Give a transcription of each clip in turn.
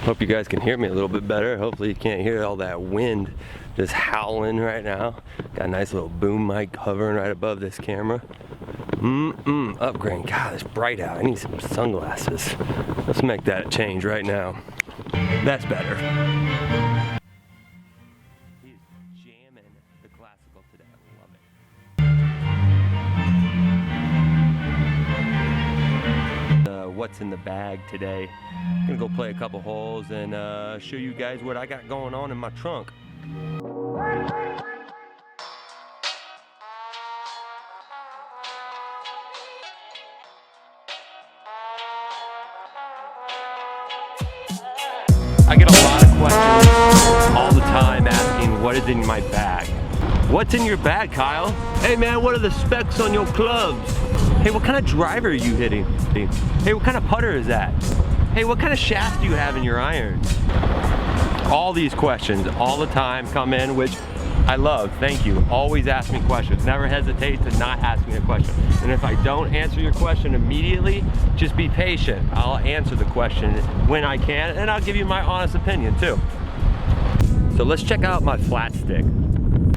Hope you guys can hear me a little bit better. Hopefully you can't hear all that wind just howling right now. Got a nice little boom mic hovering right above this camera. Upgrade. God, it's bright out. I need some sunglasses. Let's make that a change right now. That's better. He's jamming the classical today. I love it. What's in the bag today? I'm gonna go play a couple holes and show you guys what I got going on in my trunk. I get a lot of questions all the time asking what is in my bag. What's in your bag, Kyle? Hey man, what are the specs on your clubs? Hey, what kind of driver are you hitting? Hey, what kind of putter is that? Hey, what kind of shaft do you have in your irons? All these questions all the time come in, which I love. Thank you. Always ask me questions. Never hesitate to not ask me a question. And if I don't answer your question immediately, just be patient. I'll answer the question when I can, and I'll give you my honest opinion too. So let's check out my flat stick.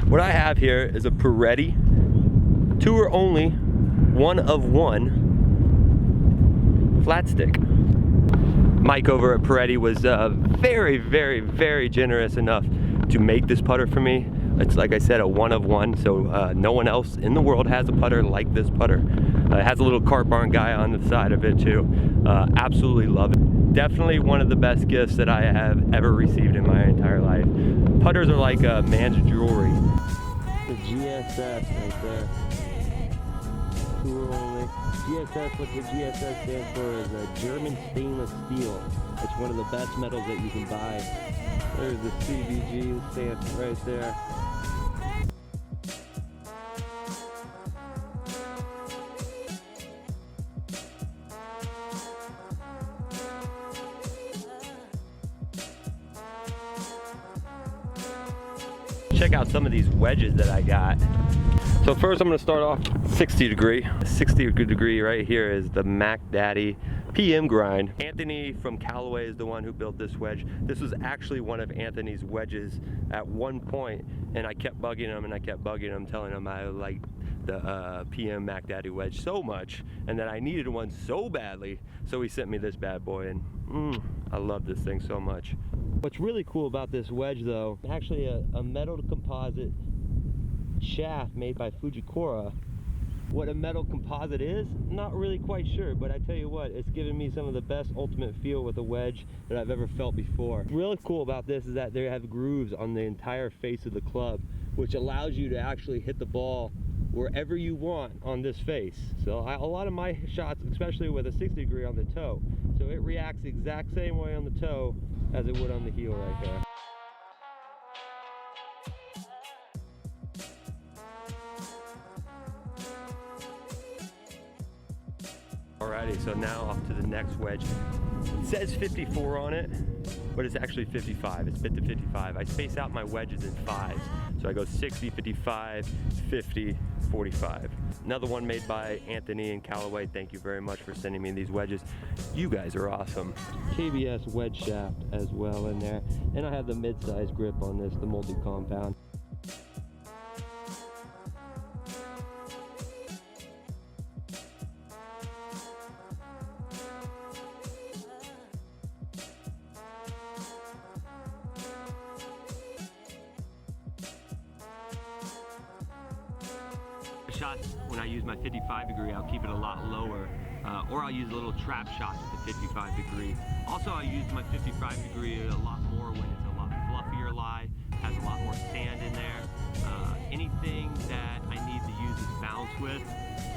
What I have here is a Peretti tour only, one of one flat stick. Mike over at Peretti was very generous enough to make this putter for me. It's, like I said, a one of one, so no one else in the world has a putter like this putter. It has a little Cartbarnguys on the side of it too. Absolutely love it. Definitely one of the best gifts that I have ever received in my entire life. Putters are like a man's jewelry. The GSS right there. Tour only. GSS, what the GSS stands for is a German stainless steel. It's one of the best metals that you can buy. There's the CBG stamp right there. Check out some of these wedges that I got. So first I'm going to start off 60 degree. 60 degree right here is the Mack Daddy PM grind. Anthony from Callaway is the one who built this wedge. This was actually one of Anthony's wedges at one point, and I kept bugging him and I kept bugging him, telling him I liked the PM Mack Daddy wedge so much and that I needed one so badly. So he sent me this bad boy, and I love this thing so much. What's really cool about this wedge though, actually a metal composite shaft made by Fujikura. What a metal composite is, not really quite sure, but I tell you what, it's given me some of the best ultimate feel with a wedge that I've ever felt before. What's really cool about this is that they have grooves on the entire face of the club, which allows you to actually hit the ball wherever you want on this face. So a lot of my shots, especially with a 60 degree on the toe, so it reacts the exact same way on the toe as it would on the heel right there. Alrighty, so now off to the next wedge. It says 54 on it, but it's actually 55. It's bit to 55. I space out my wedges in fives. So I go 60, 55, 50, 45. Another one made by Anthony and Callaway. Thank you very much for sending me these wedges. You guys are awesome. KBS wedge shaft as well in there. And I have the mid-size grip on this, the multi-compound. Shots, when I use my 55 degree, I'll keep it a lot lower, or I'll use a little trap shot at the 55 degree. Also, I use my 55 degree a lot more when it's a lot fluffier lie, has a lot more sand in there. Anything that I need to use this bounce with,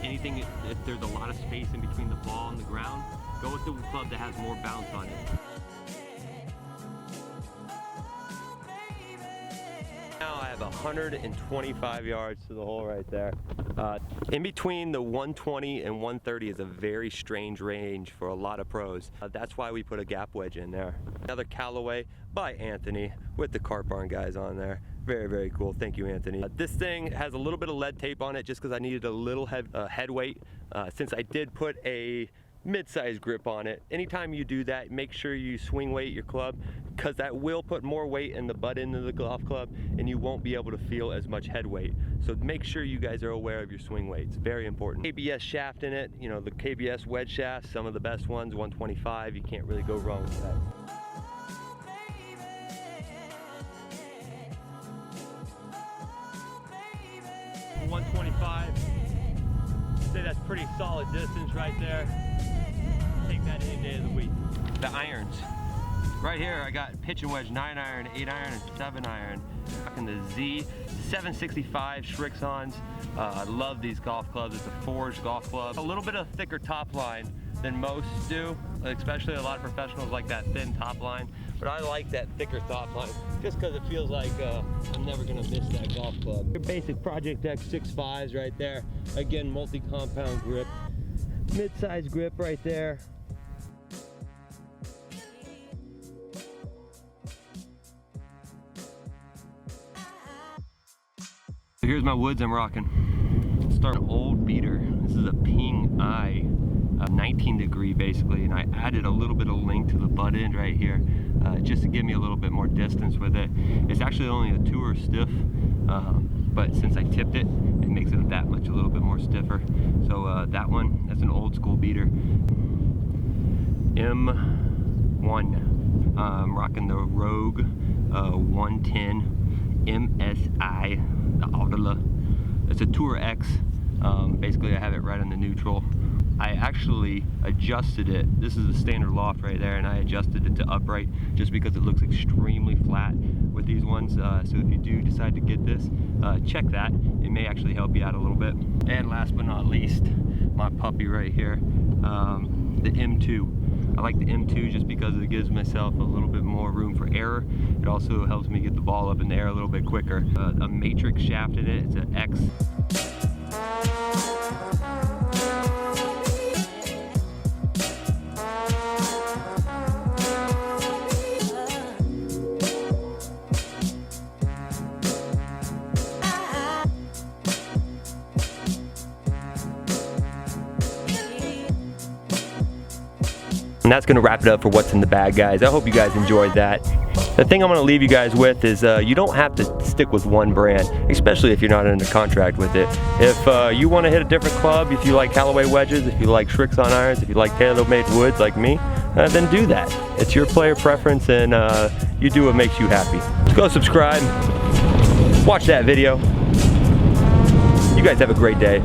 anything if there's a lot of space in between the ball and the ground, go with the club that has more bounce on it. Now I have 125 yards to the hole right there. In between the 120 and 130 is a very strange range for a lot of pros. That's why we put a gap wedge in there. Another Callaway by Anthony with the Cartbarnguys on there. Very cool. Thank you, Anthony. This thing has a little bit of lead tape on it just because I needed a little head weight. Since I did put a mid-size grip on it. Anytime you do that, make sure you swing weight your club, because that will put more weight in the butt end of the golf club and you won't be able to feel as much head weight. So make sure you guys are aware of your swing weights. Very important. KBS shaft in it, you know, the KBS wedge shafts, some of the best ones, 125. You can't really go wrong with that. .125. Say that's pretty solid distance right there. Take that any day of the week. The irons. Right here I got pitch and wedge 9 iron, 8 iron, and 7 iron. Rocking the Z 765 Shrixons. I love these golf clubs. It's a forged golf club. A little bit of thicker top line than most do, especially a lot of professionals like that thin top line. But I like that thicker top line just because it feels like I'm never gonna miss that golf club. Your basic Project X 6.5s right there. Again, multi-compound grip. Mid-size grip right there. So here's my woods I'm rocking. Start an old beater. This is a Ping Eye, 19 degree basically, and I added a little bit of length to the butt end right here, just to give me a little bit more distance with it. It's actually only a 2er stiff, but since I tipped it, it makes it that much a little bit more stiffer. So that one, that's an old school beater. M1. I'm rocking the Rogue 110 MSI, the Adobe. It's a Tour X. Basically I have it right on the neutral. I actually adjusted it. This is a standard loft right there, and I adjusted it to upright just because it looks extremely flat with these ones. So if you do decide to get this, check that. It may actually help you out a little bit. And last but not least, my puppy right here, the M2. I like the M2 just because it gives myself a little bit more room for error. It also helps me get the ball up in the air a little bit quicker. A matrix shaft in it, it's an X. And that's gonna wrap it up for what's in the bag, guys. I hope you guys enjoyed that. The thing I'm gonna leave you guys with is you don't have to stick with one brand, especially if you're not under contract with it. If you wanna hit a different club, if you like Callaway wedges, if you like Shrixon irons, if you like tailor-made woods like me, then do that. It's your player preference, and you do what makes you happy. So go subscribe, watch that video. You guys have a great day.